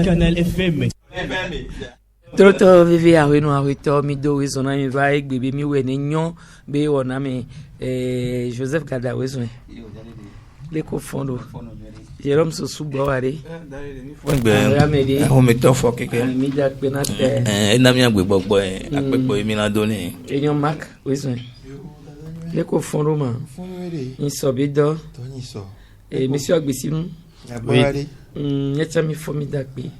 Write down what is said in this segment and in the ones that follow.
Canal FM. Toto vivi awe no awe to mi do wezo na mi vai gbebe mi we ne nyon be wona mi Joseph Kada wezo le ko fondo Jérôme Sosu Bawari ngbe o me to fo keke mi ja pe na te na mi agbe gbogbo apepo mi na do ni enyon Mark wezo le ko fondo ma in so be do monsieur Agbesinu Bawari nyetsa mi fo mi da pe.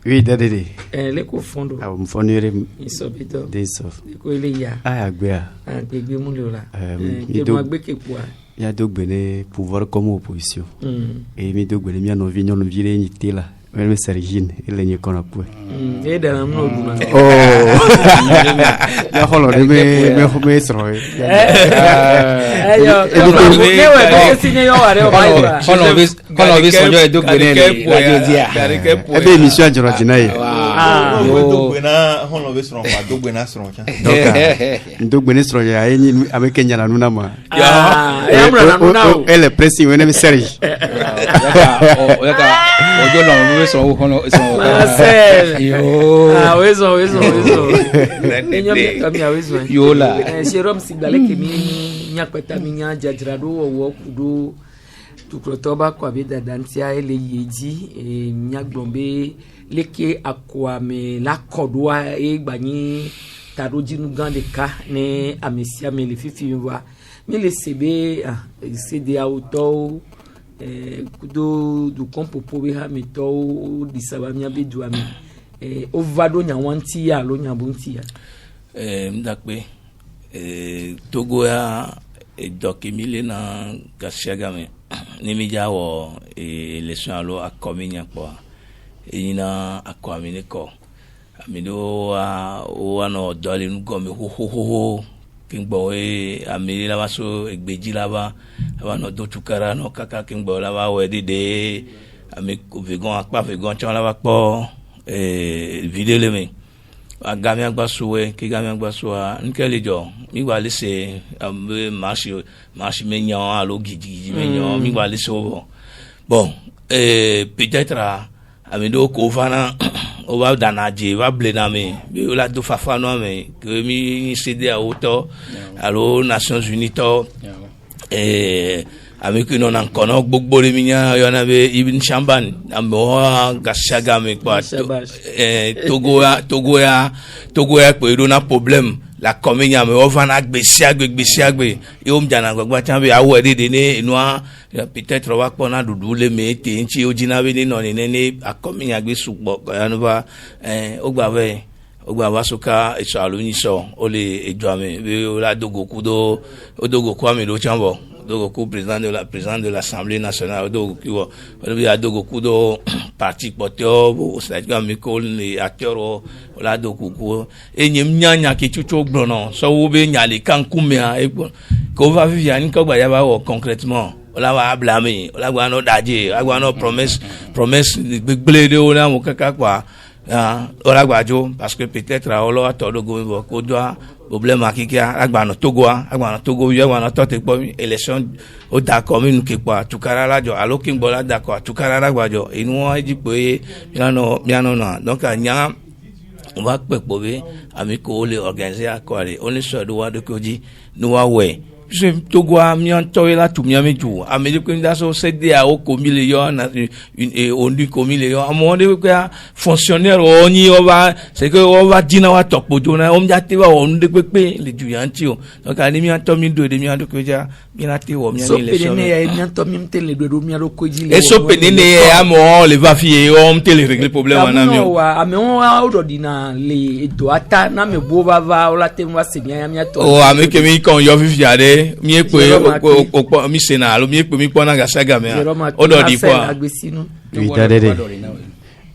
Oui, dadede. Le ko fondo. Ah, mfonere. Isobito. Desof. Ko ile ya. Ah, agbea. Ah, gbegbe mu le la. Mi do agbe ke kwa. Ya do gbene pouvoir comme opposition. Et mi do gbene mi no vinyo no vire ni tela. Même Sergine, ele ni kona pu. E da na mno duma. Oh. Ya holo me sro. Ayo. Newe sine yo are o baiba. Kono vis sonjo e do gbene radio dia. Ebe émission joro jinai. Do gbena hono vis ron pa do gbena sro cha. Do gbene sro ya eni amekenya na nuna ma. Ya mra na nuna o. Ele pressing we ne Serge. Oya ojo lo so hono so yo wezo enyo mi awezo yo la Jérôme Sigbale ke mi nyakweta mi nya jajrado wo kudo tukrotoba kwa be dadantia ele yeji nyagbombe leke akwa me la kodwa gbani tarojinu gande ka ne amesia me le fifi wa mi le sebe cd auto kudo du kompo pobe ha meto di sabamia be duami o vado nya wanti ya lo nya bunti ya ndakpe Togo ya dokimile na kashaga me ni mi jawo election alo akominya kwa ina akwamine ko amido wa no dole ngo me ho kingbo amiri la baso egbeji la ba no do tukara no kaka kingbo la ba we de ami vegan apa vegan chan la ba po video le me agami agbaso ki gami agbaso nkele jo mi wa le se marche me nyan alo gidi me nyan mi wa le so bon peut-être ami do ko fana o va danaje va blena me be la do fafa no me que mi cédé à auto alors Nations Unies to avec que non encore gbogbo le minya yo na be Ibn Chamban amo gashaga me kwa Togo ya pe do na problème la commune me o va na gbesi agbe e o mjana gbagba chambe awo de ne noa peut-être on va pona dudu le me te nchi o jina be ni no ne a commune agbe supo ya no ba ogba wa soka eso aluni so o le ejoame be o la dogoku ame do chambo dogoku président de l'Assemblée nationale dogoku o be dogoku do parti potio c'est comme les acteurs la dogoku enyem nyanya ke chucho gbrono so wo be nyale kankume a ko va vivre ni ko gba ya ba wo concrètement ola wa blâmer ola gba no daje agba no promesse gbegble de o na mo kaka kwa ora gbajo parce que peut-être olo atodo go ko doa problème akikia agba no Togo yo wa no tote po élection o da commune ke pa tukara la jo alo king bola da ko tukara la gbajo inu wa ji pe miano na donc anya on va pepo be ami ko le organiser akore on so do wa de koji no wa we je Togo mian toila tu mian meju ameli ko ndaso cédé à au comile yo na on dit comile yo amon de ko fonctionnaire oni oba c'est que on va dina wa topojo na o mjati wa on de pepe le juyanti o donc ani mian to mi do de mian do ko ja mian ti wo mian ile so mian to mi mtele do mian do ko ji le e so penene amo le va fie o mtele régler problème na mi o ame on wa do dina le do ata na me bo va o la te mo se mian to o ame ke mi kon yo fifiade mi pe o mi senalo mi pe mi pona ga saga me o do di kwa oui dadede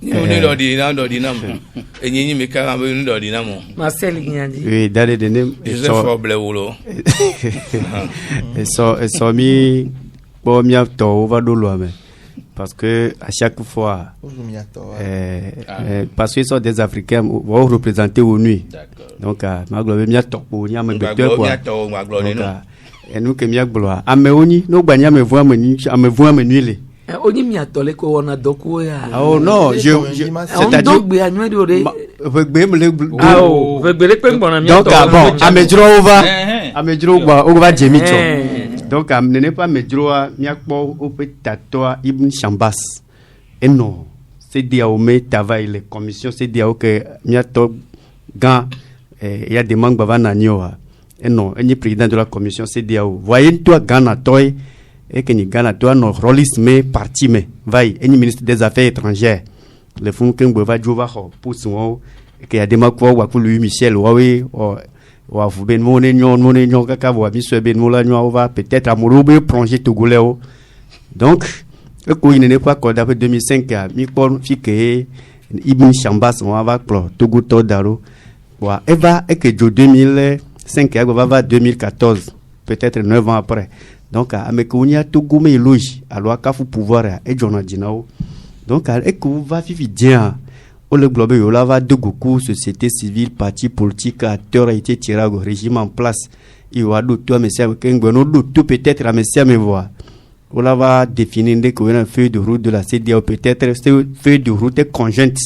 ni do di na mo enyi mi ka mo ni do di na mo Marcel Nyandi oui dadede ne so blewulo so mi bo mi to va do lo ame parce que à chaque fois parce qu'ils sont des Africains vont représenter ONU donc ma globe mi to po ni am becteur quoi et nous que mi gloire ameoni no gba ni amevu amenile Oni mi atole ko wona doko ya. Oh non, c'est-à-dire donc be anwe do re. Donc bon, amedro va jemicho. Donc ne pas medro miakpo opetatoa Ibn Chambas. Et non, c'est diaomé travail les commissions c'est diao que miato gan il y a des membres bavana nyoa. Et non, il est président de la commission c'est diao. Voyez toi Ghana toy et que ni Ghana toi no rôliste mais parti mais vai et ni ministre des affaires étrangères. Le fond que va jouer pour son que y a des makwa wa pour lui Michel wawe wa vous ben mon kaka wa biso ben mola nyo va peut-être amoureux projet togolais. Donc le coup il n'est pas quoi d'après 2005 a mi pour fique Ibn Chambas on va clore Togo Todaro wa eva et que 2005 va 2014 peut-être 9 ans après. Donc à Mekounia Togo me loge alors qu'a faut pouvoir et Jonadinao. Donc et que va vivre bien au le globe yola va de Goku société civile parti politique acteur a été tiré au régime en place il va d'autres monsieur Kengono tout peut-être à monsieur me voir on va définir que un feuille de route de la CEDEAO peut-être c'est feuille de route conjointe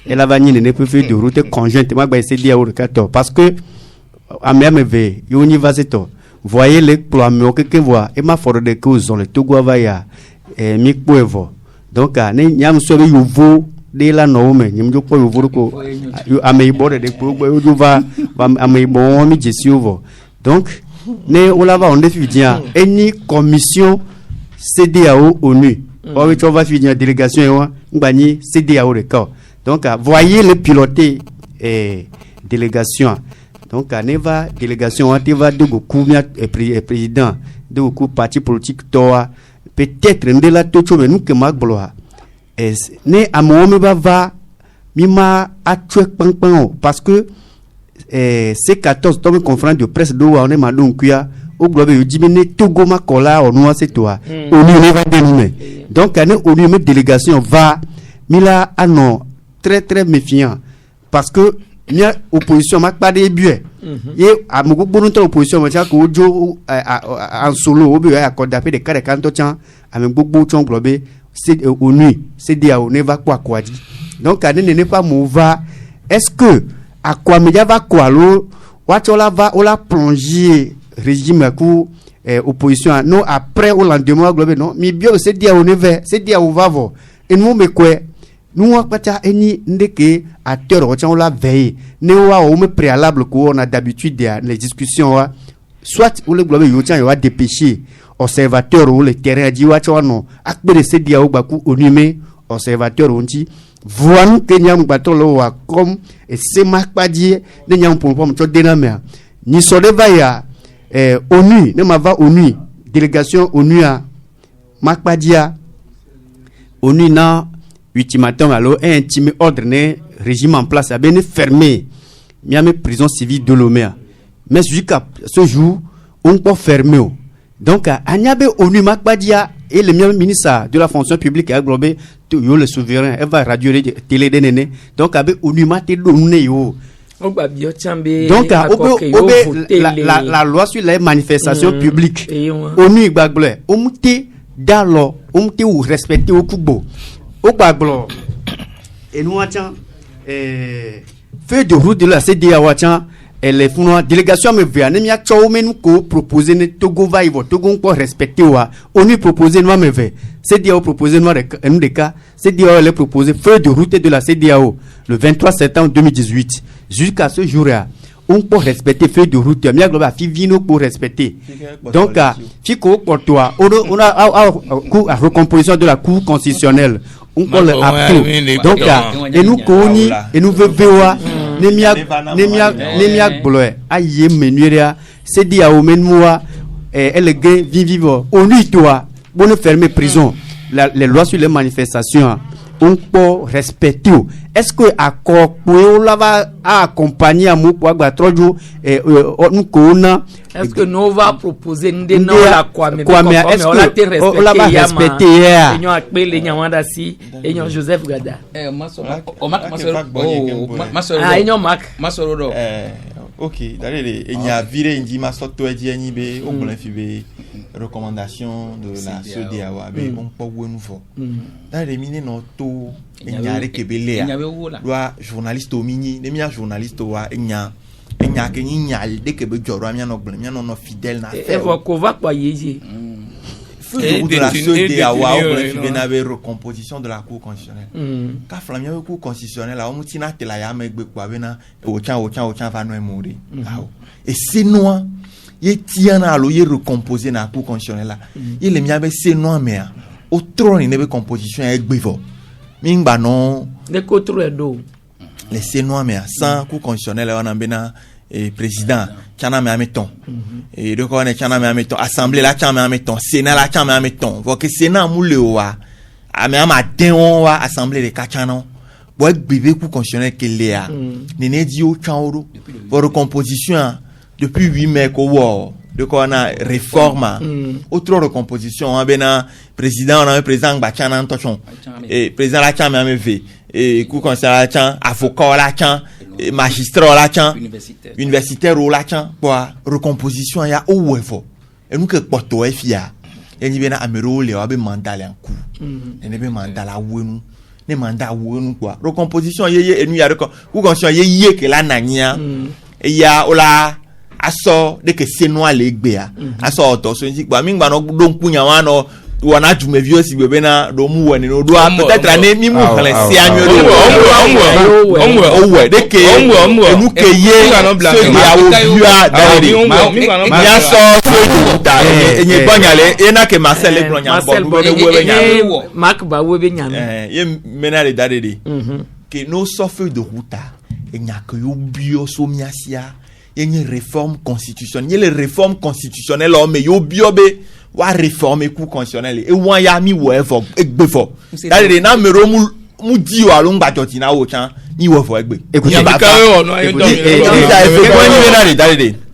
et la vanille n'est pas feuille de route conjointe moi bah CEDEAO parce que à même veille y va c'est tout voyez les plans que voit et ma forêt de cause le Togo va ya mi poevo donc ne nyam so yovo de la nome nyam jo poevo ko amei borde de ko yo va amei bon mi jesiovo donc ne on la va on défidien any commission CEDEAO ONU on va finir délégation ngani CEDEAO le cas donc voyez le piloter délégation donc neva délégation va de Goku président de Goku parti politique toi peut-être ndela tocho mais nous que magloa ne amome va mima atwe pangpang parce que c'est 14 tombe conférence de presse do on est madon kuya au globe yo dimene Togo makola on noa c'est toi on ne va dénommer donc ane on une délégation va mila anon très très méfiant parce que nia opposition mak pas des buts et a mo gbonu to opposition ma ko jo en solo obi ya ko dape de kare kanto chan a me gbogbo chon globe c'est ONU c'est dia on ne va quoi dit donc ane ne pas mouva est-ce que à quoi media va quoi lo wachola va on la plonger régime ku opposition non après au lendemain globe non mi bio c'est dia on ne va c'est dia on va vo et nous me quoi nous on pas eni ndeke acteur on la veille ne wa o me préalable ko on a d'habitude les discussions soit ou le globe yo tient yo dépêcher observateur ou le terrain dit wa non akbe se dia o baku onime observateur on dit voan que nyam batolo wa comme et c'est mak pas dire ne nyam pom to denamia ni so de va ONU ne ma va ONU délégation ONU a mak pas dire ONU na ultimatum alors intimé ordre régime en place a bien fermé miami prison civile de Lomé mais jusqu'à ce jour on peut fermer donc à niabe ONU makbadia et le ministre de la fonction publique a globé yo le souverain elle va radio télé dénéné donc avec ONU maté donné yo donc la loi sur les manifestations publiques ONU bagble omté dalo omté ou respecter au kubo au baglo et nous attend feuille de route de la CEDEAO attend et les founois délégation me vient ne mia tcho me nous ko proposer ne Togo va y Togo ko respecter wa ONU proposer nous me veut CEDEAO proposer nous des cas CEDEAO les proposer feuille de route de la CEDEAO le 23 septembre 2018 jusqu'à ce jour-là on peut respecter feuille de route mia globa fi vino pour respecter donc fiko pour toi on a recomposition de la cour constitutionnelle on peut le appeler donc et nous koni et nous vewa nemia bloé aye menuria c'est dit à omenmoa elle gain vivo on lui toi bonne fermer prison les lois sur les manifestations on peut respecter est-ce que accord pour la va accompagner à mou pour trois jours nous kona est-ce que nous va proposer ndé non la quoi mais est-ce que on la va respecter et nous appelle nyawanda si et nous Joseph Gada masoro Ok, d'ailleurs, il y a viré une dima sorte de dianibe, on voulait faire recommandation de la CEDEAO, mais on peut voir nouveau. Dans les mines non tout, il y a des kebelés, loi journaliste au mini, les miens journalistes au il y a que il y a des kebejors, il y a non fidèles na. Et vous quoi quoi yéji. Feu de la CEDEAO, on fait une recomposition de la Cour constitutionnelle. Quand Flamia la Cour constitutionnelle, on moutina te la yame gbe kwa bena au chan va no mourir. Et c'est noir, il tient à l'oyer recomposer na Cour constitutionnelle là. Il est miabe c'est noir mais au trône il composition avec bevo. Mingba non. Les contre do. Les c'est noir mais sans Cour constitutionnelle on a bena et président chana me ameton et donc on est chana me ameton assemblée la chana me ameton sénat la chana me ameton voit que sénat moule wa ame amatin wa assemblée de kachano boy bébé coup constitutionnel que léa nene di o chanoro pour recomposition depuis 8 mai ko wo de quoi on a réforme autre recomposition on bena président on a président ba chana ntochon et président la chana me ve et coup constitutionnel la chan avocat la chan magistrat la chan universitaire la chan pour recomposition ya o wefo et nous que poto e fia et ni bena amero le abe mandat en coup et ne be mandat la wenu ne mandat wenu quoi recomposition ye et nous ya coup conscience ye que la nania et ya ola aso de que c'est noir le gbea aso to so nji gba mi gba no don kunya wa no wana jume vieux si bebe na do mu wani no do peut-être ane ni mu kale si anyo do de que nous que ye ceux qui a au vieux dans ya so feu ta enye banyale ena que Marcel le blanc bo Marc ba webe nyame ye menale dadede que no so feu de route enya que yo bio so miasia yenye réforme constitutionnelle les réformes constitutionnelles mais yo biobe wa réformer cour constitutionnelle et wan ya mi wo efo egbe fo dale na mero mu di o alo ngba joti na wo chan ni wo fo egbe ya ba ka o no ayo do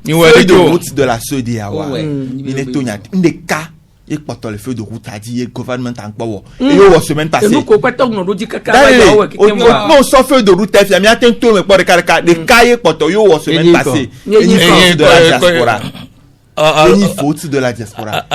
ni wo de route de la CEDEAO ni ne tonya ndeka et poto le feu de route a dit gouvernement en power et yo semaine passée nous ko patok no do di kaka non so feu de route fi mi aten to me po de kaka de kaye poto yo semaine passée de la diaspora il faut de la diaspora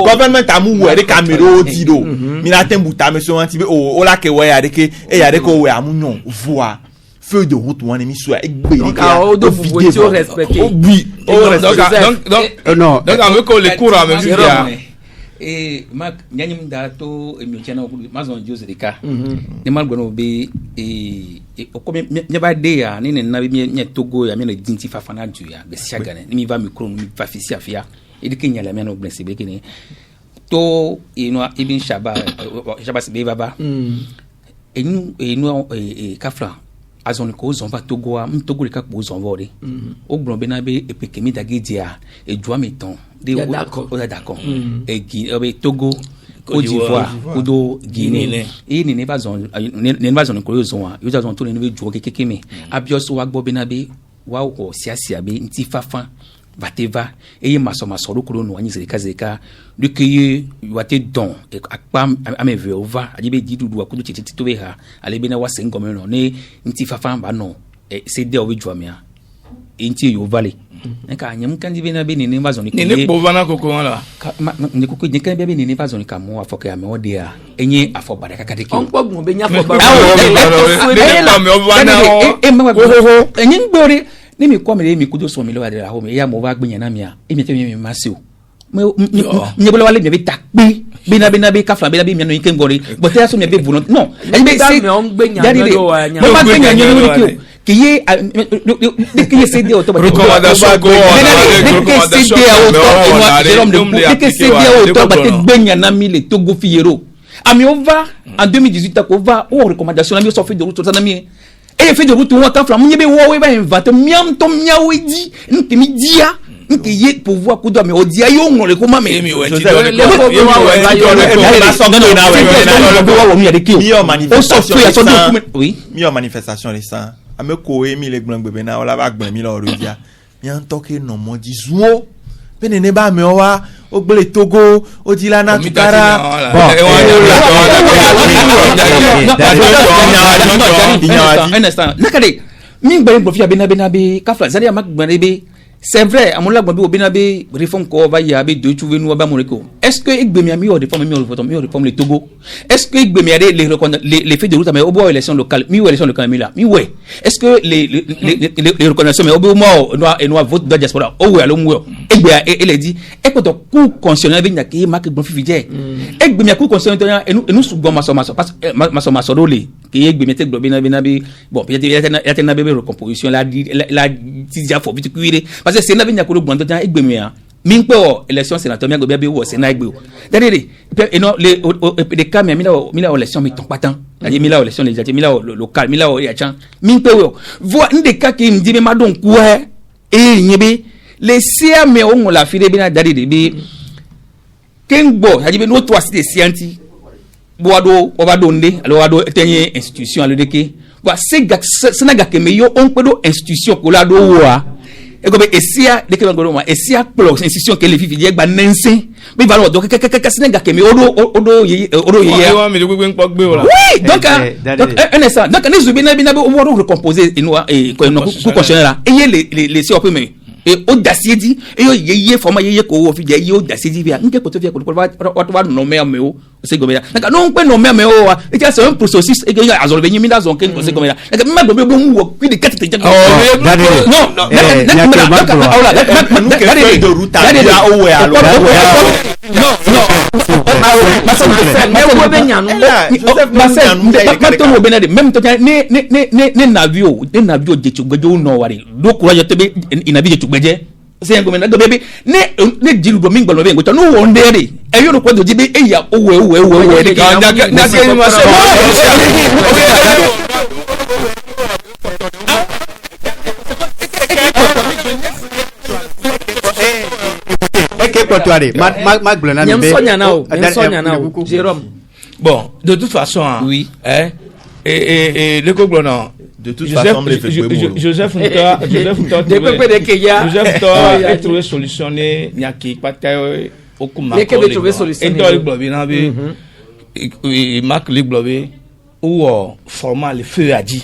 gouvernement amu we de camero dido mi na tembu ta me so anti o la ke we ya de ke e ya de ko we amu non voix feu de route one mi so egbe donc au do vous respecter donc on ko le cours même via et mak nyanyim dato emi chana mazon jose de ka ne mal gbono be o ko me ba de ya ni na bi me Togo ya me na dinti fafana du ya be siagane ni mi va micro mi va fisi afia e de kenya la me no blessé be kini to ino ibn shaba be baba enu kafra azon ko zonva Togo am Togo le ka po zonva ore o gbon be na be epekemi dagedia e joa meton de d'accord et Togo Côte d'Ivoire ou Guinée et ne pas zone ko yo zon yo zon to ne be joa kekeme abios wa gbo be na be wa ko siasia be nti fafa vateva et maso ro ko no anyi zeka de que wate don e akpam ameve ova adibe didudu akudu titi to be ha ale be na wa sengome no ne nti fafa ba no e se de o be joa mia inti yo vale nka nyam kan di bena be ni ne bazoni ni ne po bana koko la ne koko ni kan be ni ne bazoni ka mo afoka ya me ode a enye afobada kakade ki on pogun be nya afobada enye ngbore ni mi ko me mi kudo so mi lo adira ho me ya mo ba gbeyan na mi a emi te mi masio me bolo wale me be takpe bena be kafla be mi no ike ngore but ya so me be volont non enye be se me on gbeyan do anya mo ba gbeyan ni qui est qui cédé au recommandation na mille Togo fiero ami on va en 2018 ko va au recommandation na mi so fait de route na mi et fait de route on kan flam nyebe wo we ba inventer miam to miawe di nti mi dia nti ye pouvoir ko do mi odia yo ngole ko ma me manifestation les ça ame ko emi le gbon gbebe na ola ba gbon mi lo rodia mi an toke no mo di zuo bene ne ba me o wa o gbele Togo o di la na tukara nakade min gbere gbofia benabe kafla zaria mak gbere c'est vrai amola gbon bi obenabe réforme ko va ya be do tuve nu ba moniko est-ce que igbemi ami o réforme le Togo est-ce que igbemi ade les faits de route mais au bout élection locale mi élection locale mi là mi ouais est-ce que les reconnaissances mais au bout moi no vote de diaspora o we alo mu egbe ele di e ko to ku constitutionnel be nyake mak gbon fifi je igbemi ku constitutionnel enu su gbon maso do le ki igbemi te gbo benabe bon peut-être ya te na be recomposition la ti ja fo bi ti kuire parce que c'est na binya ko gbon to tan igbemi ya min pe o élection sénateur mi agbe be wo sénat igbe o derere et non les cas mi la élection mi ton patan mi la élection législative mi la local mi la ya chan min pe wo vo ndé cas qui me dit me ma don ku e nyebe les sia me o mo la fi de bi na derere bi kengbo haji be no to asite sianti boado obado nde alo wado tenye institution alo deke wa senaga ke me yo on pedo institution ko la do wa e go be esia de ke ngoro ma esia plus institution ke le fifi je gba nensin bi va lo do ke senaga ke me odo ye wa mi de gbegbe npo gbe o la oui donc un instant donc ni zubi na bi na be o wo recomposer ino ko constitutionnel la et les si opé me et audacité et yeye forma yeye ko wo fi je yeye audacité via nke ko to via ko wa no me o c'est comme ça donc non pe no me o wa et c'est un processus et que ya azolbe nyimi da zon ken ko c'est comme ça donc ma do be mu wo fi de kati te non même to ne navio de chugbejo no wari do courage to be inabi de chugbeje c'est ngome na do bebe ne dilu do min gbalo be ngo to no wondere e yo no ko do jibe e ya owe de ka na ke ma se Jérôme. Bon, de toute façon, oui. Et le Coglonan. De toute façon, Joseph Mouta a trouvé solutionné Nyaki Patayo Okuma. Il a trouvé solutionné. Et Marc Ligblobe ou format le feu a dit.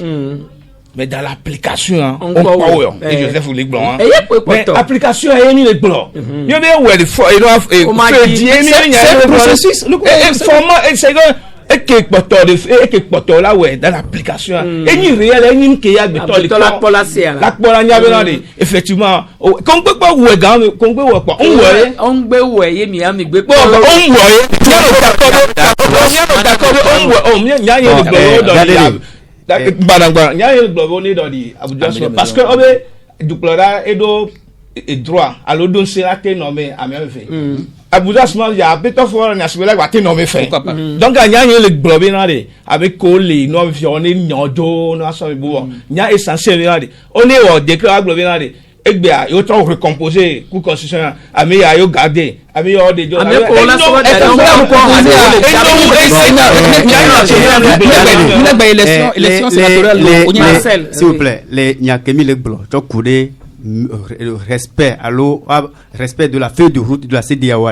Mais dans l'application, on power. Et Joseph Ligblobe. Mais l'application est mis le blanc. Il y a des ouais, c'est processus. Format, c'est et que poto là ouais dans l'application et ni réel et ni que ya beto la police la police effectivement comme pas ouais gam comme pas on gbe ouais ye mi ami gbe on parce que Duplora et droit à l'odon c'est là que nommé à même fait Abuja small ya beto for na sibela wa ke no me fe donc anya le globe na de avec coller no fi on nyodo no aso bo nya essentiel na de on est au décret globe na de egbe a yo to recomposer ku constitution ami ya yo garder ami yo de jo ami ko la so élection sénatoriale s'il vous plaît les nyakemi le blo to couder respect de la feuille de route de la CEDEAO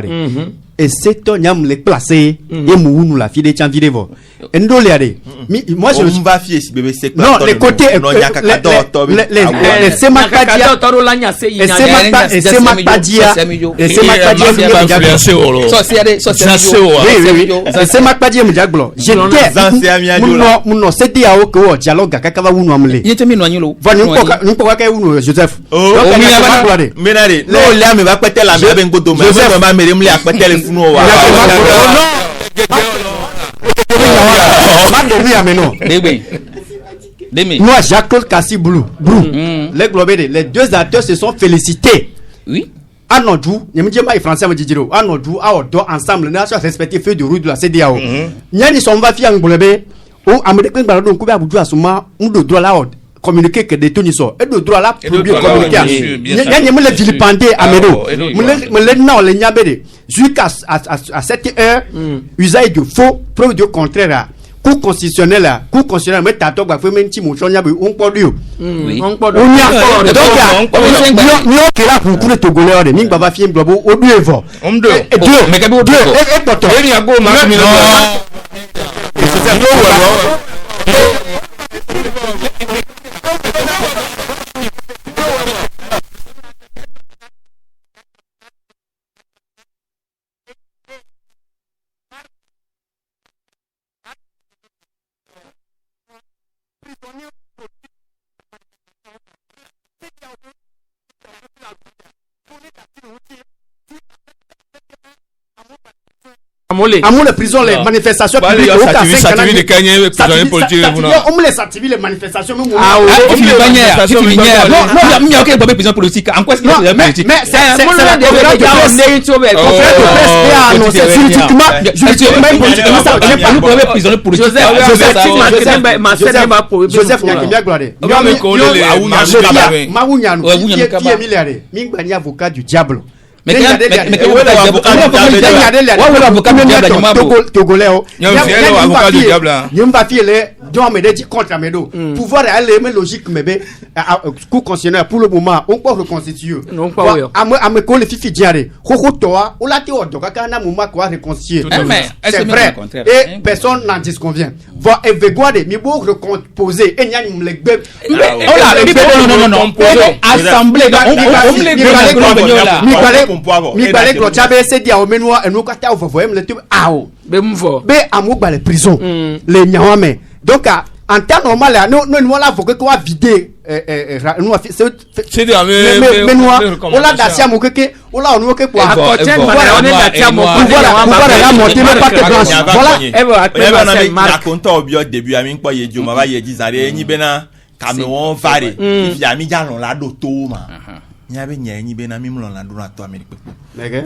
et c'est ton yam les placer et mounou la fille de tiens vidéo endoliade moi je me va fier si bébé c'est non les côtés les semakadia et semakadia mjaglo j'étais mon CEDEAO que dialogue kakava wunu amle yetemi no anyolo nko ka wunu Joseph menare no le me va péter la me ben godo me va me me apéter funu wa moi Jacques Kassi Blou les globés les deux acteurs se sont félicités oui Anodou nyamjema et français me didiro Anodou a odo ensemble nation respecté feu de route de la CEDEAO nyani son va fi angbolebe o américain balado nkubi abudu asuma ndo droit la communiquer que des toniso et de droit là produire communiquer nyani me le vilipender amedo me le na le nyabede jusqu'à 7 heures usage de faux preuve de contraire cour constitutionnelle là cour constitutionnelle mais tato ba fait même ti mo chonya be on podu on peut on y a donc ni o kera ku ku le togolais ore mi baba fi mbo o du evo Omdo. Mais que bon. e toto Eri ago ma mi no. Amon les prisons les manifestations publiques on les certifie les manifestations même prison politique en quoi est-ce mais c'est Joseph Nyakimia Glade avocat du diable Togolais avocat du diable nyumba fiele donc me dit contre Medo pouvoir aller mais logique mais cour constitutionnelle pour le moment on peut reconstituer am ko le fifi diare koko toa o la te odo kaka na muma ko reconstituer c'est vrai et personne n'en disconvient va eveguade mi bo recomposer et nyani mlegbe non assemblée mi balé ko chabe se dia o menua enu kata o vovoyem le tu ao be amu ba les prisons les nyawame donc en temps normal nous la faut que quoi vider nous c'est des mais nous on la dacia mo que on la on que pour apporter on est dacia mo voilà la monter le paquet blanche voilà na konta obi au début ami npo ye joma ba ye dizare enyi bena Cameroun vare ya mi jalon la do to ma nyabe nyi bena mi mlon la do na to Amerique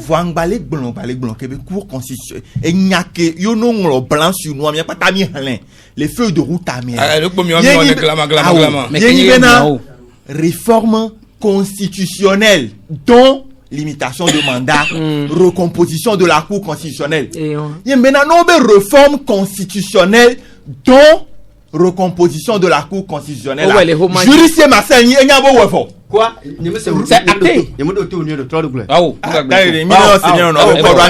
voang balé blon que cour constitutionnelle et nyake yo no nglo blanc sur noir mi pas mi halin les feuilles de route à réforme constitutionnelle dont limitation de mandat recomposition de la cour constitutionnelle y maintenant no réforme constitutionnelle dont recomposition de la cour constitutionnelle juriste Marseille y a beau wefo quoi c'est acté il me doit tourner le 3 double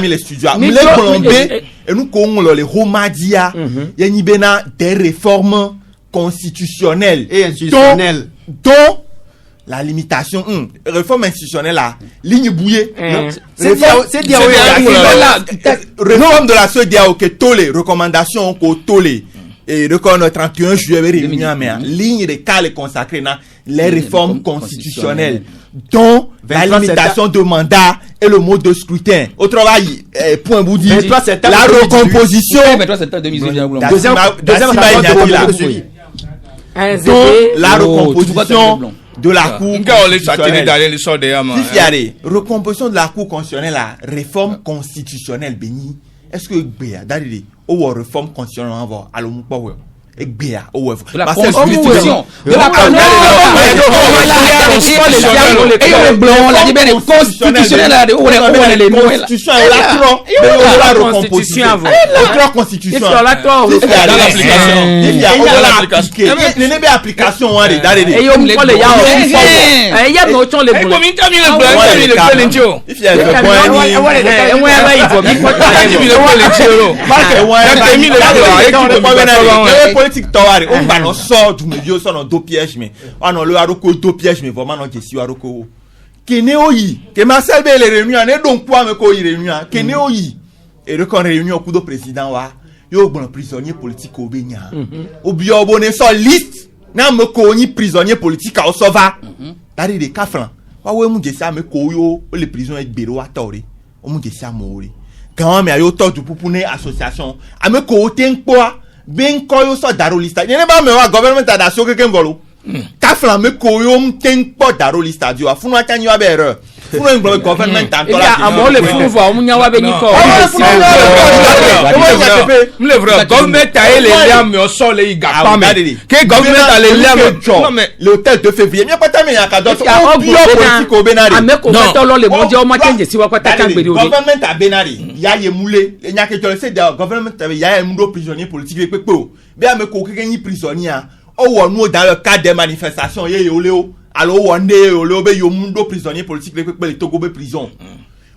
les studios les colombés et nous connaissons les romadia y bena des réformes constitutionnelles et institutionnelles dont la limitation réforme institutionnelle là ligne bouillée c'est dire réforme de la CEDEAO que tous les recommandations que tous les et le 31 juillet réunion mais ligne de cas consacrée dans les réformes constitutionnelles dont la limitation de mandat et le mode de scrutin au travail point boudi la recomposition deuxième la recomposition de la cour constitutionnelle recomposition de la cour constitutionnelle la réforme constitutionnelle béni est-ce que béa d'aller au réforme constitutionnelle on va aller mon power et béa au la constitution de la constitutionnelle la constitution application politique tawari on va no sort du milieu so no do piège mais on no le aroko do piège mais vraiment non kesi aroko kene oyi ke Marcel be le réunion ne donc quoi me ko yi réunion kene oyi et recon réunion coup do président wa yo bon prisonnier politique obenya obi obone so liste na me ko ni prisonnier politique o so va dari de kafran wa we mu jesi ame ko yo le prisonnier gbero atori o mu jesi amori quand me ayo to du pupune association ame ko tenpo ben koyo so daro lista ne ba me wa government adasio keke ngolo ka flan me koyo mten po daro lista dio afunu atani wa bere funo nglo government il y a amo le funu fo mu nyawa be ni ko le vrai government a les liam yo so le iga pa me que government a les liam cho non mais le hôtel de février mi pa ta me yakado so politique o benari ameko to lo le mo je o ma change si wa kwata kan gbere o government a benari ya ye mule nyake to se da government ya ye mudo prisonnier politique pepe o be ameko kekenyi prisonnier o wo nu dans le cadre des manifestations ye oleo alors wonde oleo be yo mudo prisonnier politique pepe le Togo be prison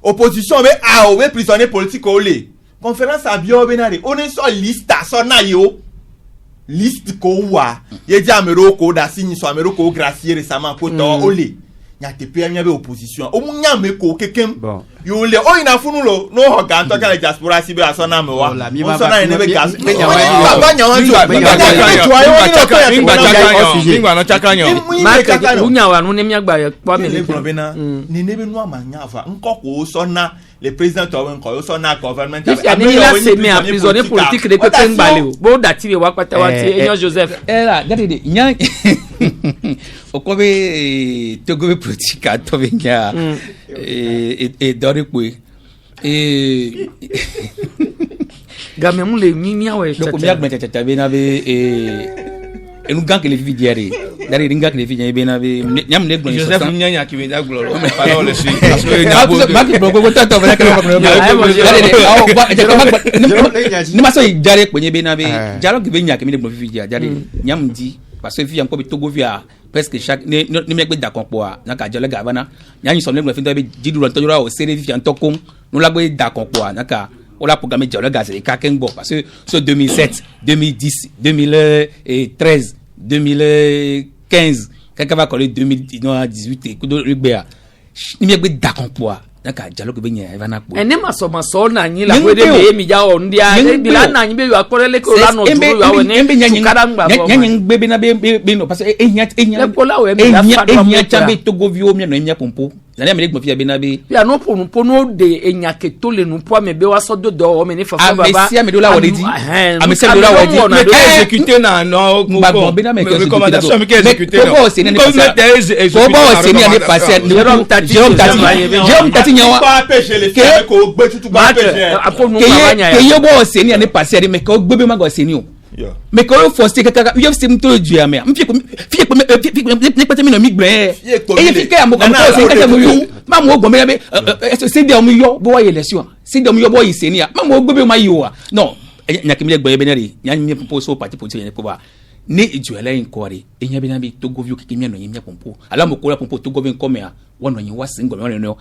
opposition be a o be prisonnier politique ole conférence a bio benari on est sur liste so na yo liste ko wa ye di amero ko da signi so amero ko gracier récemment ko to ole nya te pe nya be opposition o mu nya me ko kekem yo le o ina funu lo no ho ga to kala diaspora si be aso na me wa o so na ne be gas be nya wa ngwa no chakanyo ma unya wa no ne mi agba ye pa me le problema ni ne be no amanya fa nko ko so na le président to nko so na government a ni la se me a prisonnier politique de pepe ngbale o bo dati we wa kwata wa ti enyo Joseph era dati de nya okobe Togo politique a to venya e dori pe game mu le mi awe donc mi agbe tata be na be enu gang le fi diere dari ringa le fi be na be nyam ne gbon Joseph nyanya ki be da gloro me parole si parce que na bo ma ki bro ko tata be ni ma so diare pe be na be dialogue be nya ki me gbon fi diere dari nyam di parce que fi encore be Togo via presque chaque ni me gbe da kon po a na ka dialogue avana nya ni so le gbon fi do be jidu ro to jora o sere fi an tokom no la gbe da kon po a na ka on l'a programmé dialogue à Kakenbo parce que sur 2007, 2010, 2013, 2015, quelqu'un va coller 2018 et kudo ribea. Ni me gbe dakon po naka dialogue be nya eva na po. Ene maso na nyi la we de be mi ja o ndia e bi la na nyi be yo akorele ko la no duro yo we ne kadangba bo. Nya ngbe be na be no parce que enya le ko la we mi la fa do. Enya chambe Togo vio mi no enya pompo. Zania me gbe fi be na be. Ya no pono de enya ke to le nu po me be wa so do o me ni fa fa baba. Amesia me do la wodi. Amesia me do la wodi. Me exécuter na no ko be na me recommandation me exécuter no. Ko se ni passé. Ko bo se ni passé. Jérôme Tati nyawa pas pêcher les faire ko gbe tutu ba pêcher ke yo bo se ni passé mais ko gbe be ma go se ni o mais ko forcer kaka yo se mto du ya me mfi ko ni pete mi no mi gbe e fi ke amoko ko se kaka mo yo ma mo gbo me be se de o mi yo bo wa election se de o mi yo bo yi se ni ma mo gbe be ma yo a non nya ke mi gbe be na ri nya mi propose parti politique ne ko ba ni ijuela inkori enya be na be Togo vio keke mi no nya pompo ala mo ko la pompo Togo vio come a wono yin wa single no no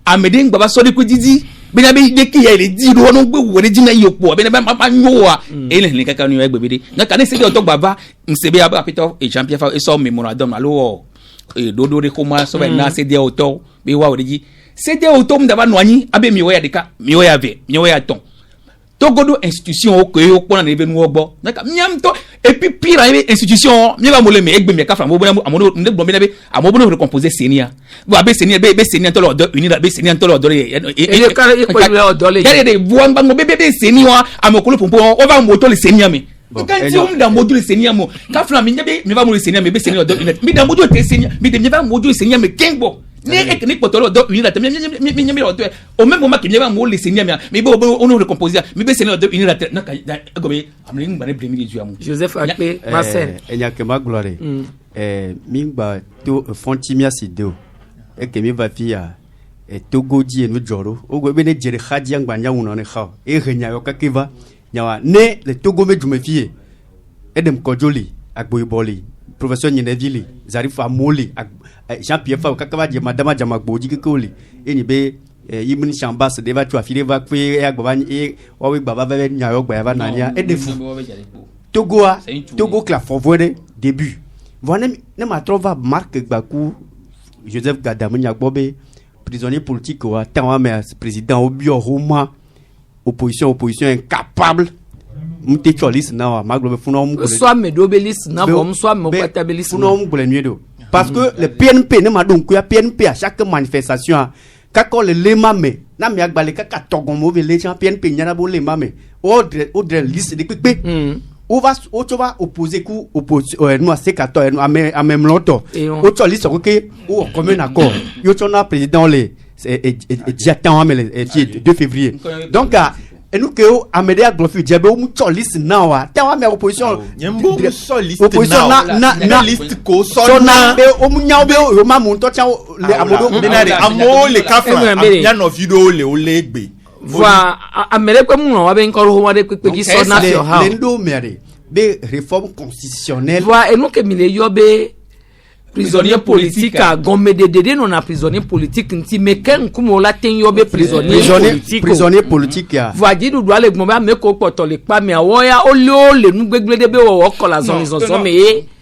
amede ngba ba so de ko didi be na be de ki ya le di ro no gbe wo de jina yopo be na ba nyo wa ele ni kaka ni egbe be de na ka ni se de to gbaba nsebe aba Peter e champion fa e so memorandum alo dodo de koma so be na se de auto be wa wo de ji se de auto mda no anyi abe mi wo ya de ka mi wo ya ve mi wo ya ton Togodo institution o ko yo pona na be nu ogbo na ka miam to et puis pire institution mi ba mo le me egbe mi ka fra mo bona amono ne gbo mi na be amono recomposer senia bo abe senia be senia to lo do unida be senia to lo do e ka e po le do le de bo ba mo be senia amokolo pompo o ba mo to le senia mi kan ti o da mo do le senia mo ka fra mi ba mo le senia mi be senia do unida mi da mo do te senia mi ba mo do le senia mi kengbo ni ekini potolo do unida te mi do o même moment que mi ba mo le senia mi bo on recomposer mi be senia do unida te na ka gobe amrin ngba ne bremi du amu Joseph Akpe Marcel enya ke ma gloire mingba to fontimia sideo e ke mi va fia Togo di no joro o go be ne jere khadia ngba nya uno ne kha e renya yo kakeva nyawa ne le Togo me jume fie edem kojoli agboyboli professeur Nyenevili Zarif Amoli Jean-Pierre Fa kakava di madama jamagboji kekoli eni be Ibn Chambas deva tu afile va kwe e agbani e wa we baba va nya yo gba va nania e defu Togo la forward début voilà ne ma trova marque Bakou Joseph Gadam nya gbobe prisonnier politique wa tant mais président au bio Roma opposition incapable mte cholis na wa maglobe funo mu soit me dobelis na bom soit me kwatabelis funo mu gole miedo parce que le PNP ne ma donc ya PNP à chaque manifestation kako le lema me na mi agbale kaka togon mo le champ PNP nyana bo lema me odre liste de pepe on va opposer coup nous à C14 à même longtemps on t'a dit que au commun accord yo tona président les j'attends mais le 2 février donc et nous que Amédéa Glofi Diabé ou t'a liste now ta mais opposition opposition na liste ko sona o munyaw be o ma mun to cha le amodo amo le kafra ya no video le o legbe voilà amere ko mu wa be nkoro ho wa de pe so na fi ha lendo mere be réforme constitutionnelle voilà et nous que mi le yobe prisonnier politique a gomme de non na prisonnier politique nti me ken kumo la ten yobe prisonnier politique ya voadi du doit le gomba me ko poto le pa me awoya le nu gbegble de be wo ko la zone zo me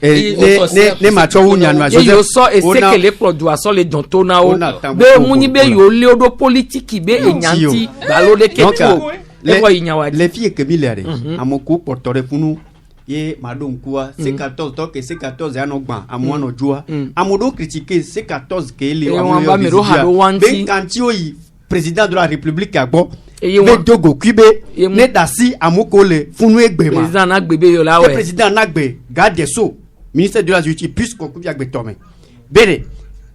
ne ma cho wunya no yo so e se que les produits so le dontona o be muni be yo le odo politique be enyanti balo de keto les filles que milere amoko poto refunu ye madon quoi C14 donc C14 ya no gban amwa no jua amodo critiquer C14 que le ben kantio yi président de la république agbo be dogo kube ne dasi amoko le funu egbe ma président na gbebe yo la we président na gbe garde des sceaux ministère de la justice puisque ko kubia gbe tome bere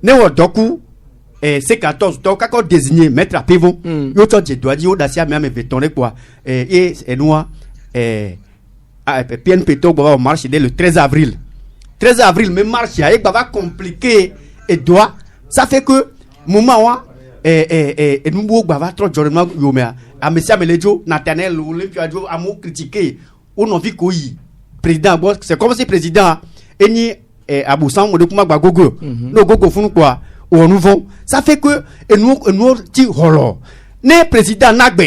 ne wo doku C14 donc quand désigné maître à pivot yo to je doit dire dasi am me vetonner quoi et noa PNP va marcher dès le 13 avril. 13 avril, même marche, il va compliquer et doit. Ça fait que, moment où, nous va trop jornement, à M. Améléjo, Nathaniel, ou le Piadio, à mot critiquer, ou non, vu qu'on président, c'est comme si président, et ni Aboussam, ou de Kuma Gogo, no Gogo font quoi, ou nous vont. Ça fait que, et nous, ti holo. Ne président Nagbe,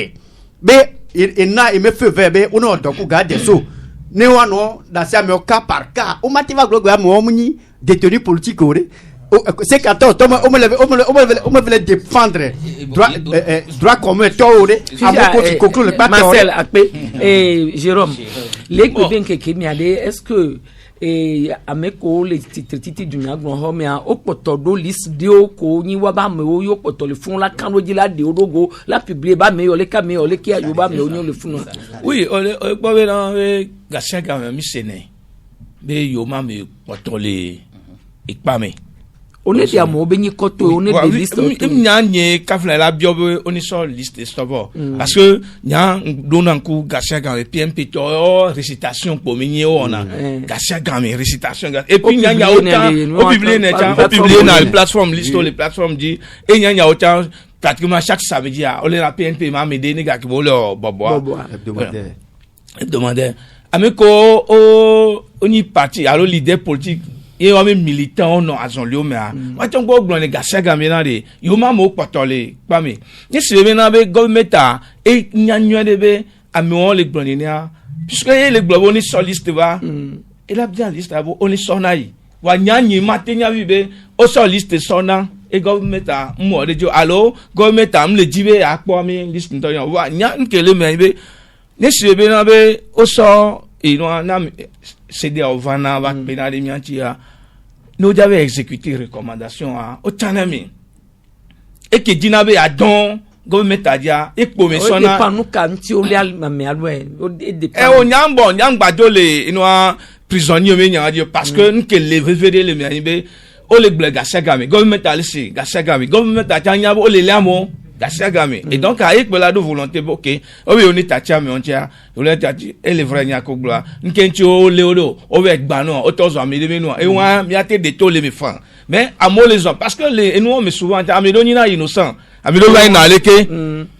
et na, et me fait verbe, ou non, donc, garde so. Ne wano dans ça mais au cas par cas au mativa globe mo muni détenu politique ore c'est 14 on me veut défendre droit commun ore amoko qui conclut le pas Marcel Akpe et Jérôme les bien que mi ade est-ce que ameko le titi du nyagbon ho me a opoto do list de o ko yin wa ba me o yo poto le fun la kan loji la de odogo la publier ba me o le ka me o le ki ayo ba me o nyo le fun oui o gbo be na Garcia Gamé mi sene be yo ma me poto le ipa me on est à mo be ni koto on est des listes nya nye kafla la bio on est sur liste stop parce que nya donanku Garcia Gamé PMP to récitation pour minye on a Garcia Gamé récitation et puis nya autant au publier na plateforme liste les plateformes dit et nya autant pratiquement chaque samedi on la PNP m'a m'aider ni gars qui vont leur bobo hebdomadaire ameko on y parti alors leader politique et on est militant non azon lio mais moi ton go glon les Garcia Gamé na de yo ma mo potole pa me ni se be na be government et nyanyo de be ami on les glon ni puisque les globaux ni sur liste va et la bien liste abo on est sonai wa nyanyi matenya vibe o sur liste sona et government mo de jo allo government me le dibe akpo mi liste to yan wa nyan ke le me be ni se be na be o so et non na cédé au vana va pénal miantia nous avait exécuté recommandation à autonomie et que dinabe a don gouvernement adia et commission na pas nous kanti o le almame alwe e o nyambo nyangba le ino prisonnier me nyadio parce que nous que le vévédé le mianbe o le Garcia Gamé gouvernement alisi Garcia Gamé gouvernement atanya o le lamo Garcia Gamé et donc avec la volonté OK o bi oni tatia me ontia o le tati e le vrai nyako gla nkenchi o leodo o be gba no o tozo amede me no e wa mi ate de to le me fan mais amo les hommes parce que les nous me souvent amedo ni na innocent amedo wa na leke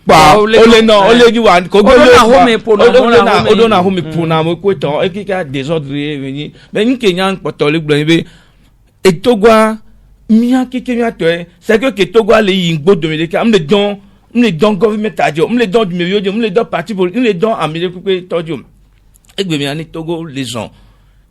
pa o le no o le ju wa ko go le o do na ho me puna mo ko to e kika désordre veni mais nkenya poto le gba be e togwa mia keke mia to c'est que Togo le yingbo domeleka me le don government adio me le don du medio me le don parti politique me le don amile coupe todio egbe mi ani Togo les gens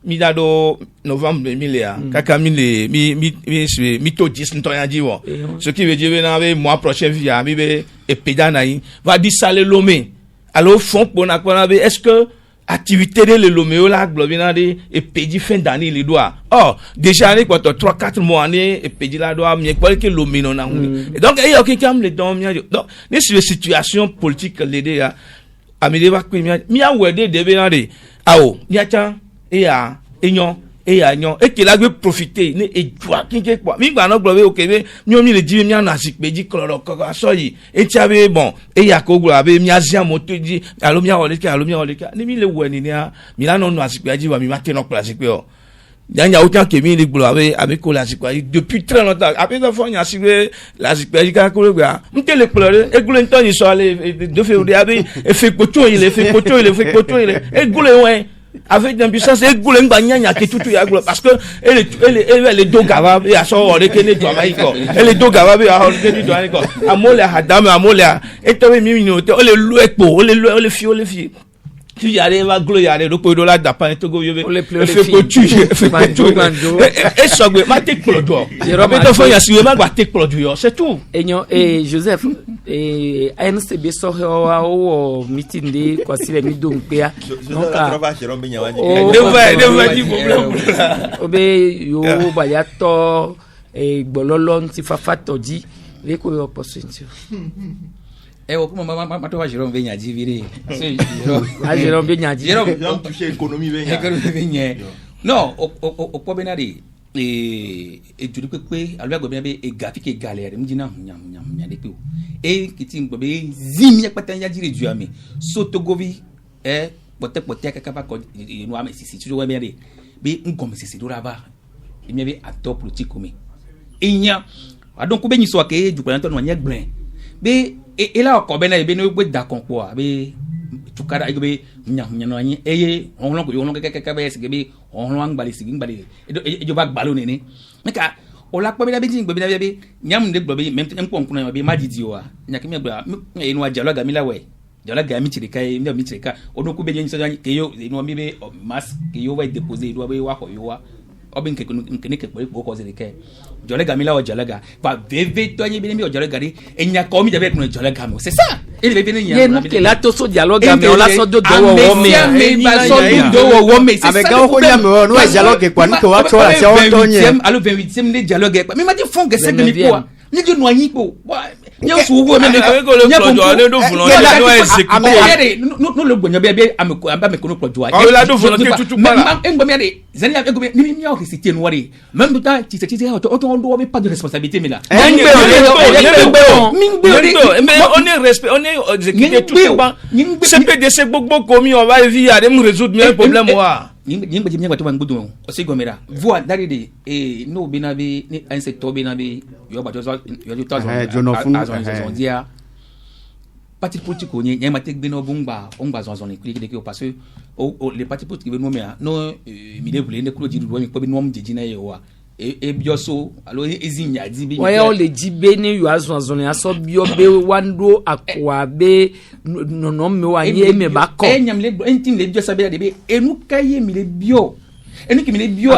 mi dado novembre 2000 kaka mi to 10 ntoya diwo ce qui veut dire na mois prochain via mi be epeda na yi va di sale lomé alors fond pour na be est-ce que activité de l'Omeo la globina de et pédi fin d'année les doigts déjà avec quoi 3-4 mois année et pédi la doigt mieux quoi que l'Omeo na et donc il y a quelqu'un me le donne donc les situations politiques les dé a me débat mi a wede de benade awo niacha eya enyo eya nyo ekela gbe profiter ne ejua kinke kwa mi gba no gbo be okebe mi o mi le ji mi ana sipeji kloro koko so yi etia be bon eya ko gbo abe mi azia moto ji alo mi awole ka ni mi le wo ni a mi la no no asipeji wa mi ma te no kla sipe o yanya autant que mi le gbo abe ko la sipe depuis très longtemps après ça fo nya sipe la sipe ka ko le gba mte le pleurer egule nton ni so ale de février abe e fait poto il egule ouais avec une puissance et goulé nganya ke tutu ya goulé parce que elle do gava ya so ore ke ne do amaiko elle do gava be ya ore ke ni do aniko amole hadame amole e to mi minute ole lu epo ole fi tu yare va glo yare do po do la da pan to go yobe fait potu et so gbe ma take produit Robert to fo ya si ma gba take produit c'est tout et Joseph et ANCB so o meeting de ko sile mi do npe a donc obe yo ba ya to e gbololo nti fafa toji le ko opportunity o kuma ma to va Jérôme Benyaji viré Jérôme Benyaji Jérôme toucher économie Benyaji non o po benade e juri pepe alwa go be e gafi ke galère mdina nyam de pe e kiti ngbo be zimi yakpata ya jiri juami sotogovi pote kaka ba ko no am sisi tu we be be ngom sisi do raba e mi be acteur politique mi inya adon ko be nyiso ke ju plan to no nya gbren be e la ko be na be no gbe da kon po be tukara e be nyam no anyi eye onlon ko yonlon keke be sigi be onlon ngbali sigi ngbali e jo ba gbalo ni meka o la ko be na be tin gbe be nyam de gbo be même ko nkun na be majidi o nyaki mi gba e no ajalo ga mi lawe jalo ga mi chirika e mi chirika odun ku be nyi so ke yo e no mi be mas ke yo wa déposer do be wa ko yo wa obin ke ke ko ko ze ke jole ga mi lawe jalo ga ba veve to nyi be mi o jalo ga ri e nya ko mi de be kun jalo ga mo c'est ça il be ni nya no ke la to so dialogue me o la so do wo me ba so do wo me c'est ça avec ga ko nya me no dialogue kwa nko wa to la se o to nye alo 28e le dialogue pa mi ma di fond que c'est de mi quoi ni ju no anyi po nya su wo me ne ko le plojo ne do fulo la do exécuter no le gbonyo be amba me ko no plojo o la do fulo ke tutu para engbo me de zani ya engbo ni mi o ki site no wari même du temps ti o to do be pas de responsabilité mais là on est respect on est exécuter tout ça c'est PDC gbogbo komi on va via dem résoudre mes problèmes wa nyingbe nyingbe to bangudu o se gomera voix dari de e no binabe ni insecto binabe yo ba to dia parti politique o nye ma te gbe no bungba ongba zonzon ni klik de parce que les partis politiques no me no mi de vle ne klo jidu mi ko bi no mjeji na yewa e bioso alo ezinya di bi wa o le jibe ni yo azonzon aso bio be wando akwa be no me wa ye me ba ko enyam le entin le bio sabe de be enu kaye mi le bio enu ki mi le bio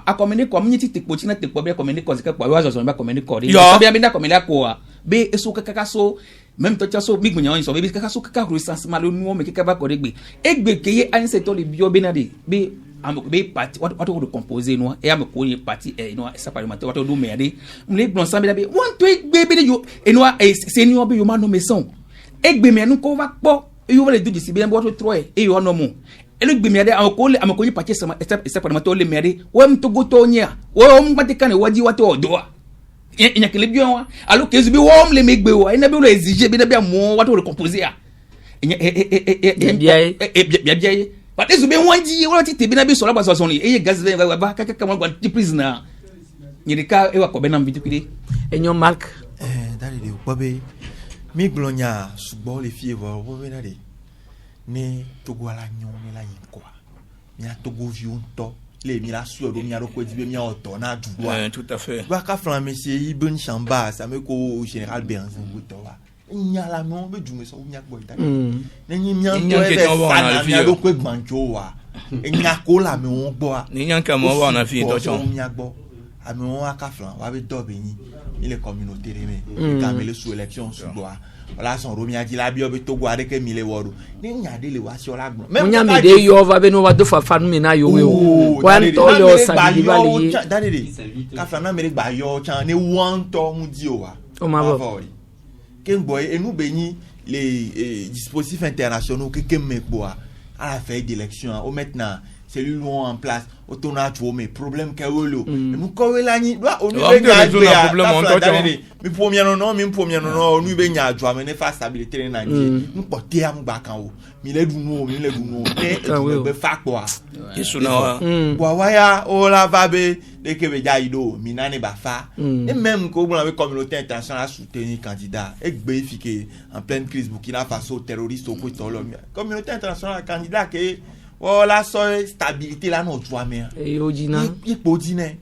akomeneko mnyiti tekpo china tekpo be akomeneko zika kwa wa azonzon ba akomeneko ri sabe be na akomeneko be eso kaka so même to chaso big munya so be kaka so kaka recensement malo nuo me kaka ba ko regbe egbe keye anse to le bio be na de be be parti what would composer no e am ko ni parti no sa parlementaire what do me ade mle blon sambe be want to egbe be yo no se ni obe yo ma no meson egbe me nu ko va po yo va le do disi be bo to troe e yo no mu egbe me ade am ko ni parti sa parlementaire le me ade wo mto go to nya wo mbate kan waji what odo nya kele bio wa alo kezu bi wo mle megbe wo ina be lo exige be na be mo what would composer ya bia but this be one ji wala ti tebi na be so la ba so ni e gas ba kaka mo gwa ti prisoner nyirika e wa ko be na mbitu kide enyo mark dali de bobe mi glonya subo le fie vo bobe na de ni togo ala nyon ni la yin kwa mi a togo viunto le mi la suo do mi a ko dibe mi a oto na duwa tout à fait ba ka flan monsieur Ibn Chamba ça me ko général Benzin Butowa nyala mo be jume so nya gbo ita ni nyan to e sana nya do ko gbanjo wa nya ko la me won gbo a ni nyan ka mo wa na fi to chon nya gbo ami won aka flan wa be do be yin ni le communauté re ka me le sous élection so gbo a la son romia ji la bi o be to gbo ade ke mi le woru ni nya de le wa si ola gbon même nya me de yo va be no wa do fa fanu me na yo we o wan to yo sa di bali dade de ka flan na me le gba yo chan ni won to mu di o wa o ma bo Kengboy et nous bénis les dispositifs internationaux que mekboa à la veille d'élection au maintenant c'est lui en place au tournage mais problème que wolo nous ko la ni doit on nous gagner problème mi premier non nous be nya adwa me ne fa stabilité na ni nous porter am ba kan o mi le du no e be fa kwa isu na wa waya o la va be de ke be ja ido mi na ne ba fa et même ko la communauté internationale soutenir candidat e gbe fiké en pleine crise Burkina Faso terroriste au ko lo communauté internationale candidat que voilà so stabilité là non toi mais et odina il podine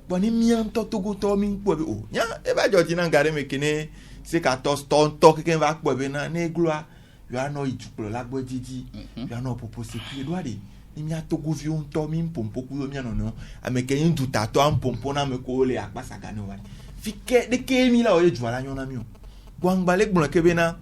bon ni mian to Togo to mi po be o nya e ba jo tina ngare me kene c'est 14 ton to que va po be na ne gloire you are no itupo la gbo didi you are no propose ki do ade ni mia Togo vi on to mi pompo ku yo mia no ameken du ta to am pompo na me ko le akpasa gane wa fike de ke mi la o ye juala nyona mi o gwangba le gbon ke be na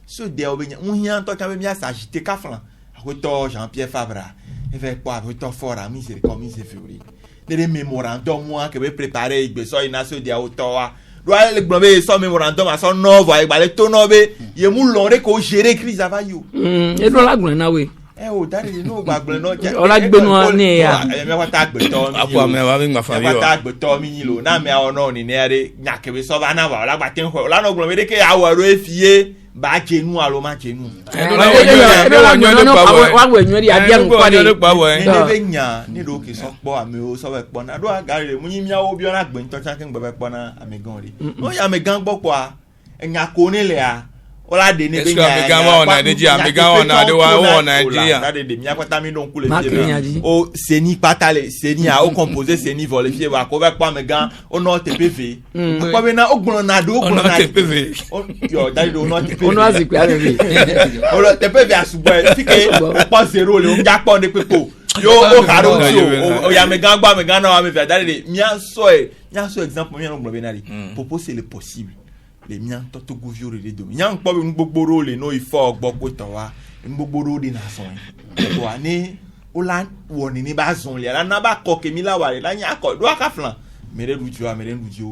so de o be nya un to ka be mia s'agiter ka flan Roto Jean-Pierre Favra, il fait quoi? Roto fort à miséricorde, miséricorde. Des mémorandums moi que vais préparer, il besoin une nation de Ottawa. Doit le blomé son mémorandum à son nom, voyez, le tonneau, il est moulonné qu'on gère crise avant you. Et dans la grenade, oui. Eh, au dernier nous, Bagbleno, on l'a Benoît né. Mais on t'a beton. Après, mais avec ma famille. On t'a beton, minilo. Na mais on on est n'a que ça va n'avoir la batten. Là, non, blomé que à ou fier. Ba kenu alo ma kenu ni do ke so po ame o so we po na do agare mu yin mia obi ona gbe nto chanke ngbe po na amegan ri no ya amegan gbo po a enya ko ni le a ola de ni be nya amegan wa na Nigeria amegan wa na de wa Nigeria na de mi akwata mi don kule fie o seni patale seni a o composer seni voler fie wa ko be po amegan o no TPV ko be na ogbon na do ogbon na TPV yo dali do no TPV o no azikwe ave o lo TPV asugbo fike po zero le o ja po de pepo yo o karo o ya megan gba megan na wa me fi dali mi an so exemple mi an ogbon be na ri propose c'est le possible les miens toto govio le do yan po be gbogboro le no ifo ogbo ko tan wa gbogboro de na so to ani o la woni ni ba zon le la na ba ko ke mi la wa le la nya ko do aka flan mere du ju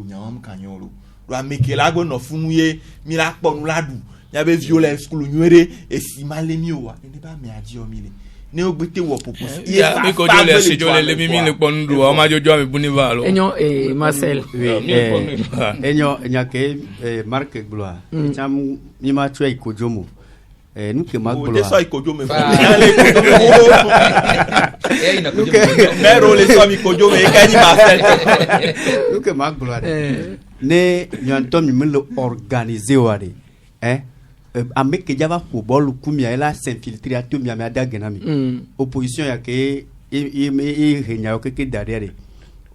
nyam kan yoro do ameke la gbo no funu ye mi la po nu la du nya be violence school nyere e si male mi o wa ni ba mi aji o mi le ne o gbete wo popos ya mi ko jole se jole le mi le pon du o ma jojo mi buni va lo enyo Marcel enyo ke Marc Gloire cham mi ma twa ikojomo nous que Marc Gloire ça ikojomo mais role so mi kojomo e kani Marcel nous que Marc Gloire ne nyanto mi me organiser ware ameke java football kumia ela s'infiltrer to mi amada genami opposition ya ke e renya ke derrière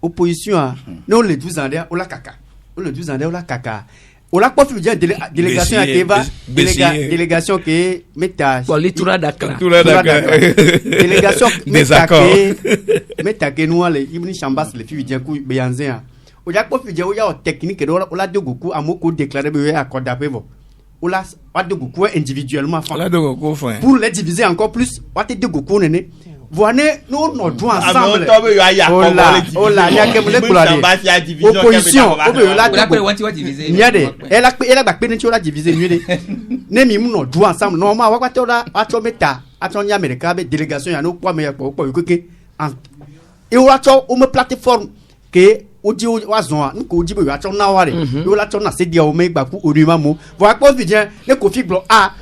opposition a non le 12 ans derrière o la kaka o la quoi dire délégation ya ke va délégation ke meta politura Dakar délégation meta ke nous les ibni chambas les filles bien ku beyanzea o ja quoi dire o ya technique o la de goku amoko déclarer be accord d'après ou là what de Goku individuellement pour les diviser encore plus what de Goku nene voyez nous jouons ensemble oh là il y a que les opposition elle a pas pénétré la diviser mieux ne mi nous jouons ensemble normalement what là what meta atoni America be délégation ya no kwa me po que et what on me plateforme que odi wazon a nko odi be wa chon na ware yo la chon na se dia o me gba ku orima mo vo akpo vidien ne Kofi Glo a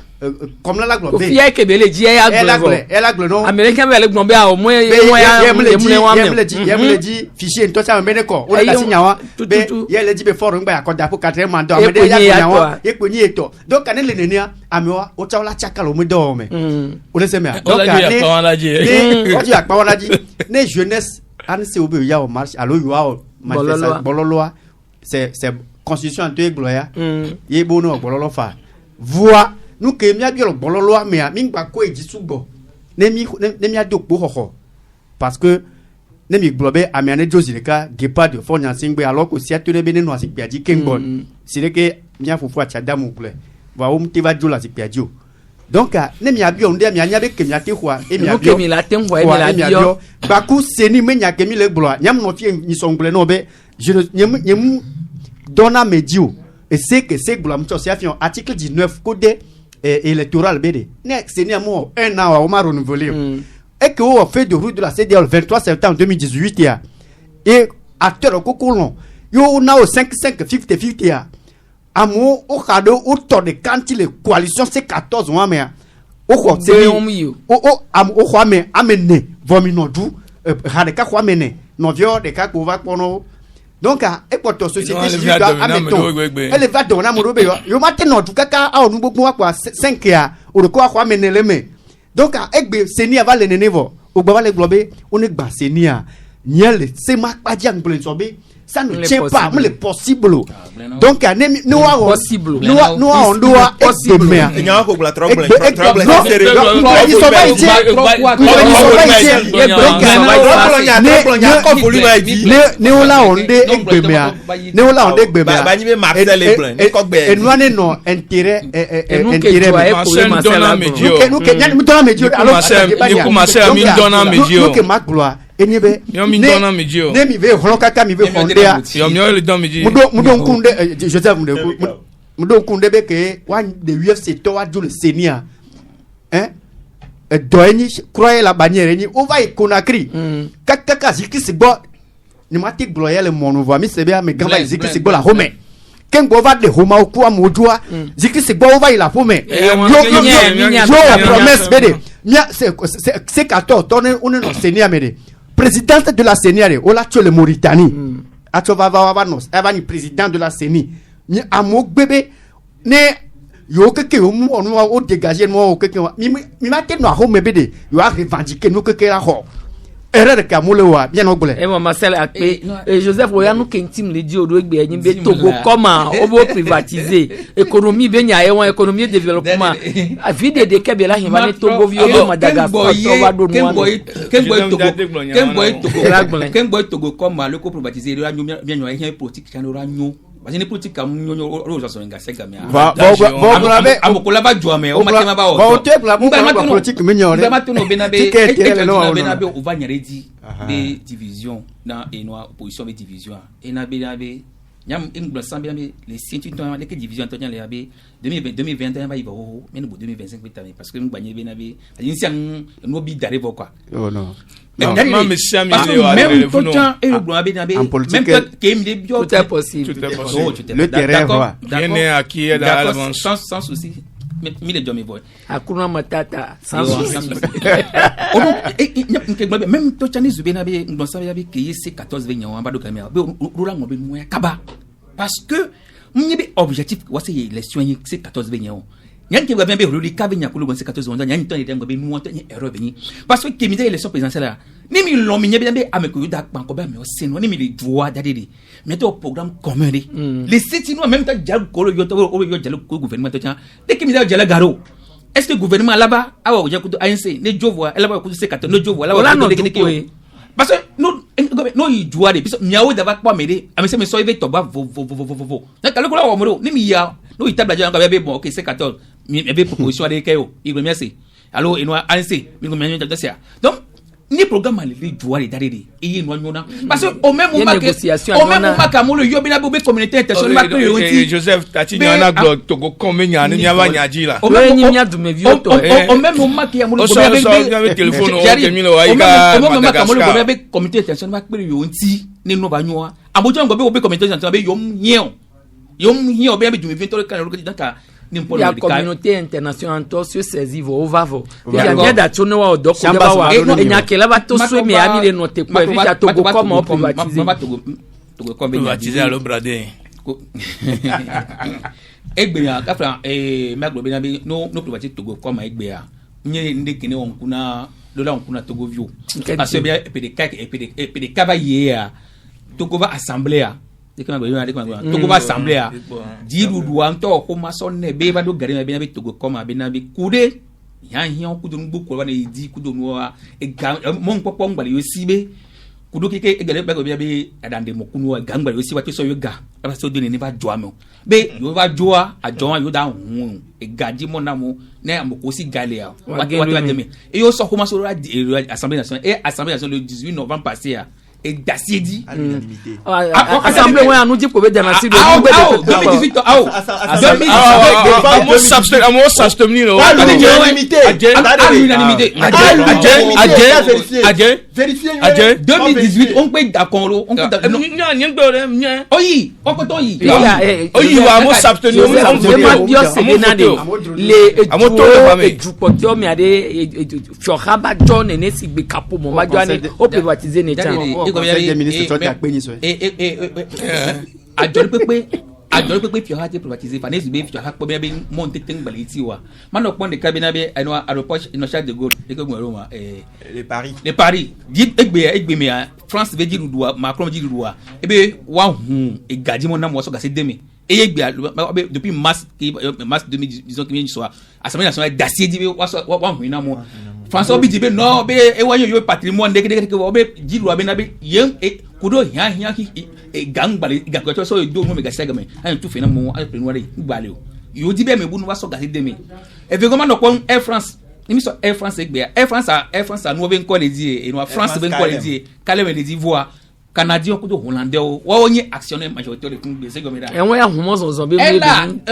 comme la Glo be Kofi e ke be le ji e Glo no American be le Glo be a o mo ya le di fichier nto cha me ne ko o la sinya wa be ye le di be for ngba akoda po 4 mandat me de ya nya wa e ko ni eto donc ane le nenia amewa o cha la chaka lo me do me o le se me donc ane o ji akpa wala ji ne jeunesse ane se obe ya o marche allo yo bololoa c'est constitution de gloire ye bono bololo fa voix nous que mi abio bololoa me mi gba ko ejisugo ne mi adokpo hoho parce que ne mi globe amiane josireka gepa de fonya singbe alors que si atone bene no asipiaji kengbon c'est que mi afufu achadamu gle va o mtiva jola asipiajo donc ne mi abio nde mi anya be ke mi atehwa e mi abio mi la tenhwa e mi abio baku seni me nya ke mi le gloire nyam no fie ni songle no be je nyem dona medio et c'est que c'est gloire mto c'est article 19 code électorale bede ne seni amo un an on m'a renouvelé et que on fait de route de la CEDEAO le 23 septembre 2018 ya et acteur kokolon yo na au 5-5 ya amo o kado o to de quand les coalitions c'est 14 mois mais o ko c'est o ko amene vomino du hade ka ko amene no vio de ka ko va pono donc e poto société civile doit ameton elle va donner amoro be yo mate no du kaka a onu gbogbo wa kwa 5 ya o ko ko amene le me donc egbe seni ava le nenevo o gba va le globe on gba seni a nyele c'est ma pa di angle sobe ça ne tient pas mais le possible donc nous possible nous on doit possible il y a encore la trouble nous là on est egbemea nous là on est egbemea ba ni be Marcel et plein ko gbe et nous non intérêt nous enibe ne mi ve holokaka mi ve hondea mudo nkunde Joseph mudo nkunde be ke wan de UFC to wa jule senia doeni croire la bannière ni on va y Conakry kaka zikisi bo ni mati gloyer le monovo mi sebe me gamba zikisi bo la home kengo va de homa okua modua zikisi bo va la home yo promesse bede mia c'est 14 tonne on no senia mede présidente de la CENI o la tue le Mauritanie ato va nos avani président de la CENI ni amok bébé ne yo keke o mu onu o dégager no o keke mi ma te no ho mebede yo a revendiquer no keke la ho erreur ka mule wa bien no gbole e mo Marcel akpe Joseph Oyanu kentim le di odo egbe yin be Togo comment o bo privatiser économie be nya e won économie développement vide de kebe la hin ba ni Togo vi o Madagascar to wa do no Kemboy Togo comment le ko privatiser la nyu bien nyu hin politique kan ora nyu parce que politique kam nyu ro so nga se gamia amokola ba joame o matema ba o ba politique minyo re ba to no benabe benabe o va nyaredi de division dans et noa opposition de division et na benabe nyam inglo sambia les sièges dans les division to nyale abe 2021 ba iba ho mais no 2025 betame parce que ngba benabe ayin no bi dare quoi oh non même tout temps et le blanc benabe même que me bio tout est possible le terrain va rien n'est acquis à l'avance sans souci mi le jomi boy akuna matata sans souci même to chani zubenabe ngba sambia be que c'est 14 venyan amba do kamera be rola ngobe moya kaba parce que mnyebe objectif wa c'est élection c'est 14 venyan nyan ke bien be roli ka venya kulu c'est 14 venyan nyan to de ngobe nu wonto ni erreur veni parce que kemide élection présidentielle ni mi lo mi nyebe be ameko da panko ba me o seno ni mi le droit dadede mais to programme commun de les sites nous même temps dial ko yo to o yo dial ko gouvernement to tian de kemide dial garo est-ce que gouvernement là-bas awa o jakuto ANC ne jovoa là-bas ko c'est 14 no jovoa là-bas de parce que no yi joa de miawo da va pas m'aider amese me so eve to ba vo na kale ko la o mo ni mi ya no yi tabla janga be bon OK c'est 14 mi ebe proposition de kayo il me merci allo et no ANC mi ko me nyanta sia donc ni programme ali joa de darede e no nyona parce que au même moment ka mo le yo bi na be communauté internationale ma pe Joseph tati nyana glo Togo comme nyana ni ava nyaji la au même moment ki ya mo le téléphone o kemi lo aika Madagascar be communauté internationale ma pe yo nti ni no ba nyoa abojo ngo be communauté internationale be yom hien be du 20 kan ro donc la communauté internationale to se saisir vo vavo ya nya da to no wa odoko de ba wa enya kele ba to so me ami le note ko e ja Togo comme on Togo comme privatiser le bradé egbe ya kafra maglo be na be no privatiser Togo comme egbe ya nye ndi kene onkuna lola onkuna Togo vio parce que bien PDK va hier Togo va assemblée Togo va assemblée diru duanto ko masonne be ba do gari be na be Togo comme be na be kude yan kudo ngbu ko ba na di kudo no mon popo ngbali yo sibe kudo keke egale be go be adande mo kunu ga ngbali yo siba to so yo ga ba so do ni ba joa me be yo ba joa ajoa yo da hu e gadi mo na mo ne amoko si galea wa gemi e yo so ko maso assemblée nationale et assemblée nationale le 18 novembre passé et d'assiedi assemblée ouais nous dit pour dire merci de 2018 amo s'abstenir à 2018 on peut d'accord on peut oyi on peut oyi wa amo s'abstenir les jupotio mi ade fioraba john ne si be kapo mo ma john o privatiser ne chan àjọ pépé fi ọha jẹ privatiser fanesi bẹ fi ọha pọ bẹ bẹ mọ̀n tètè ń gbàlẹ̀ tí wa máa nọ pọ́n de kábínà bẹ ẹnu aéroport Charles de Gaulle ẹgbẹ́ gbọ̀n ẹ̀rọ wa les paris jí egbe mi à France bẹ jíru duwa Macron bẹ jíru duwa ebe wa hun ìgàdìmọ̀ náà mọ̀ ọ́ sọ̀gàsí dẹ́mi eye gbé depuis mars 2018 kí mi sọ Assemblée nationale dasié di bẹ wa hun iná mọ̀ France bi di bẹ nọ bẹ ewaye yo patrimoine dẹkẹdẹkẹ wọ bẹ jíru wa bẹ náà bẹ yẹn kudo hian gangbale gakwato so do no me gasega me an tu fena mo an prenware gbale o yo di be me bu no so gase de me e ve goma no kon Air France ni mi so Air France egbe Air France no be nko le di e no France be nko le di kale me le di voix Canadien ko do Hollandais o wo onye actionnaire majoritaire kun be se gomeda en wa humo zo be mi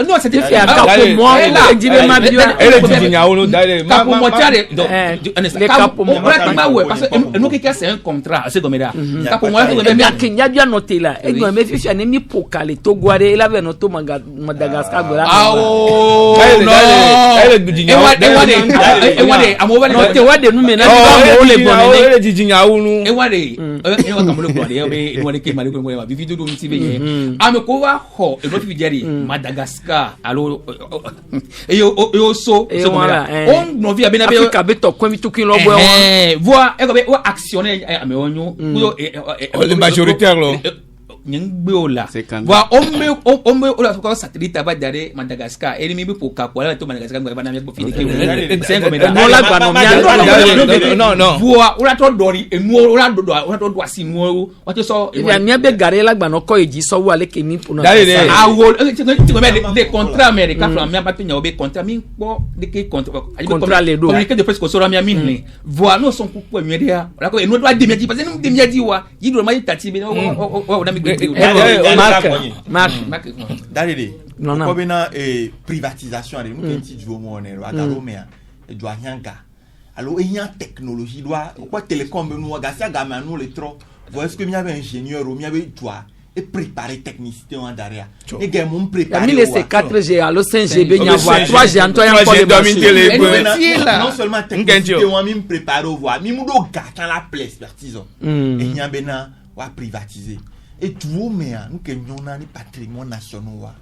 no c'était fait ka ko mo e di be ma bio ele di nya wo dale ka ko mo tiare le ka ko mo pratiquement ouais parce que nous que c'est un contrat se gomeda ka ko mo e mi akenya bia noté là e gbo me fifi ani mi pokale to guare e la be no to Madagascar go la no ele di nya e wade amoba no te wade nu me na ba mo le bonne ele di nya wo nu e wade e wa kamolo go de be no le ke mali ko wa vivi do nti be ye ame ko wa ho e no fi jeri Madagascar alo yo so voilà on no vi abena be Africa be to kwemi tukin lo bo voix e ko be wa actionnaire ame onyo le majoritaire lo nyangbe ola voix on me ola ko satellite ba dare Madagascar et mi be pour ka ko la to Madagascar ba na me ko fini ke c'est comme no la ba no mi non voix ola to dori e nu ola do asi nu o ti so ya mi be gare la gba no ko eji so wa le ke mi pour no awo ti ko be des contrats américains flam mi ba pe nya o be contrat mi po de ke contrat le do communiqué de presse ko so ra mi ni voix no son ku po mi dia la ko e nu do de mi di parce que ni de mi di wa yi do ma yi tati be o na mi Marc Dalide ko bena privatisation de nous qui du mo ne wa garomea e do anyanga alors il y a technologie doit quoi télécom be nous ga sia ga ma nous le trop vous est-ce que mi avait ingénieur ou mi avait toi et préparer technicité en derrière et ga mon préparer mi laisser 4G alors 5G be nya voir 3G en toi en pas de non seulement technicité on mi préparer au voir mi mu do ga kan la expertise et nya bena wa privatiser et tout mais nous que nous na ni patrimoine national wa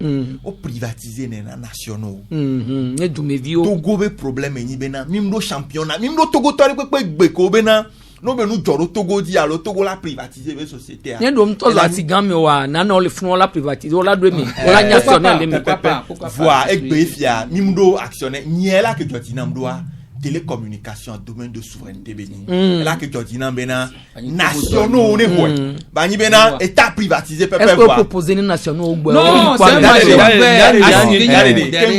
o privatiser na national et du me vio Togo be problème ni bena mim do championnat mim do Togo tori pe gbe ko bena no be nu joro Togo di alo Togo la privatiser be société a do mto za sigame wa na na le fun la privatiser o la do mi o la national mi papa voir egbe fia mim do actionnaire ni la que jotina mdoa télécommunication domaine de souveraineté béni là que jotina bena nationaux ne quoi ba ni bena état privatisé peuple est-ce que proposer les nationaux non c'est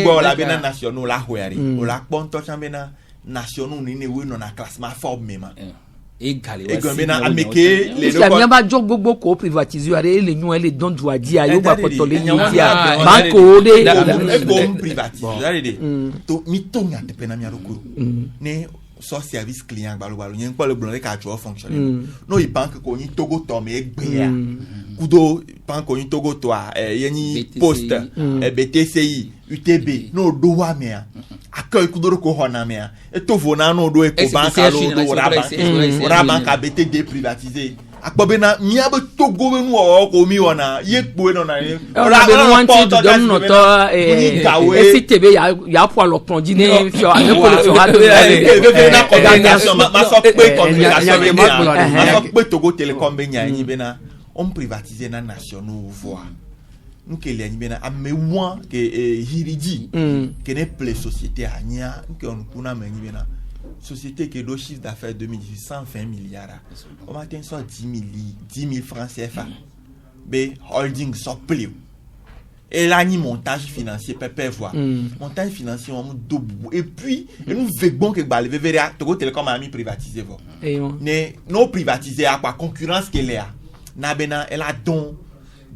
pas la bena nationaux la hoyari o la ponto chambena nationaux ni ne we non na classement forme même égal et bena ameke les deux il y a ba jog gbogbo ko privatiser are le nyon le don doa dia yo ba poto le nyon dia banko de comme privatiser to mi to nya de pena mi arokuru ne so service client balo nyen ko le blon ka jo fonctionner no il banque ko ni Togo to me egbe ya kudo banque ko ni Togo to yeni poste BTCI UTB no do wa me accueil kudo ko hona me e to vona no do e ko banque alo do ora banque BTD privatisé akpobena miabe Togo benu o ko mi wona yekpo no na ora be wanti do dom no to e sitebe ya po lo plonji ne fio ane ko le fio ha do na coordination ma so pe communication ma so pe Togo Telecom be nya yin be na on privatiser na nationaux voix nous que les bena amewa que hiriji que ne ple société anya que on kuna me bena société qui do chiffre d'affaires 2018 120 milliards on matin soit 10 000 francs CFA be holding so pleu et là ni montage financier pépé voir montage financier on double et puis nous vegbon que balé veria Togo Telecom a mis privatisé voir ne non privatisé à quoi concurrence qu'elle a na bena elle a don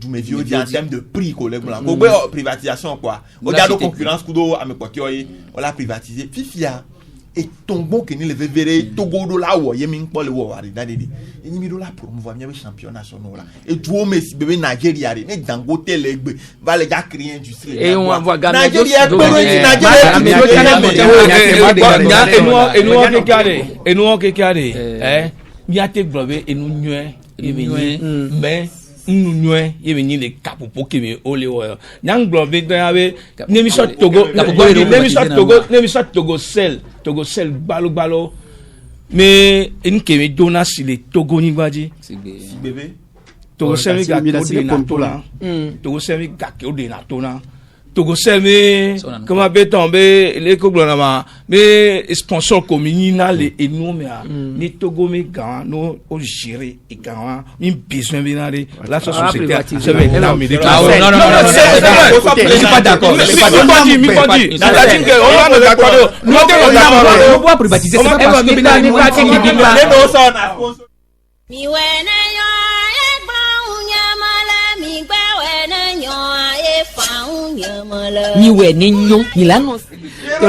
du me vieux en termes de prix collègue là ko privatisation quoi regarde concurrence kudo a me quoi on l'a privatisé fifia et ton bon que ni le verre Togo do la wo yemi npo le wo ari dadede eni mi do la promouvoir mi champion national là et tout Messi bébé Nigeria ri ne Dangote le gbe va le gars créer industrie et on voit Ghana Nigeria et nous mi a te globe et nous nyue mais nous y venir les capopo qui me ole wa nyang globe d'awe nemi so Togo Togo sel balo mais en kemi dona si le Togo ni baji si bébé Togo sel ga ko na Togo sel ga ko de na tona Togo sel me comment be tomber les ko glona ma mais sponsor communal et nous mais ni Togo me ga no o gérer et ga mi besoin binare la société c'est là mais non je suis pas d'accord mi pas dit la dit que on va d'accord nous on va privatiser c'est pas parce que mi wena yo e gba unyamala mi gba wena yo e fa unyamala mi wena nyo mi la no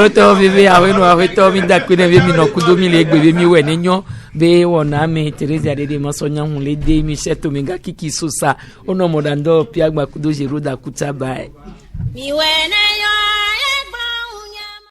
to vive awe no awe to mi da kwene mi no kudo mi le gbe mi wena nyo be wona me Teresa de masonya hun le de mi seto mi ga kiki sosa ono modando piagba kudo jero da kutaba mi wena yo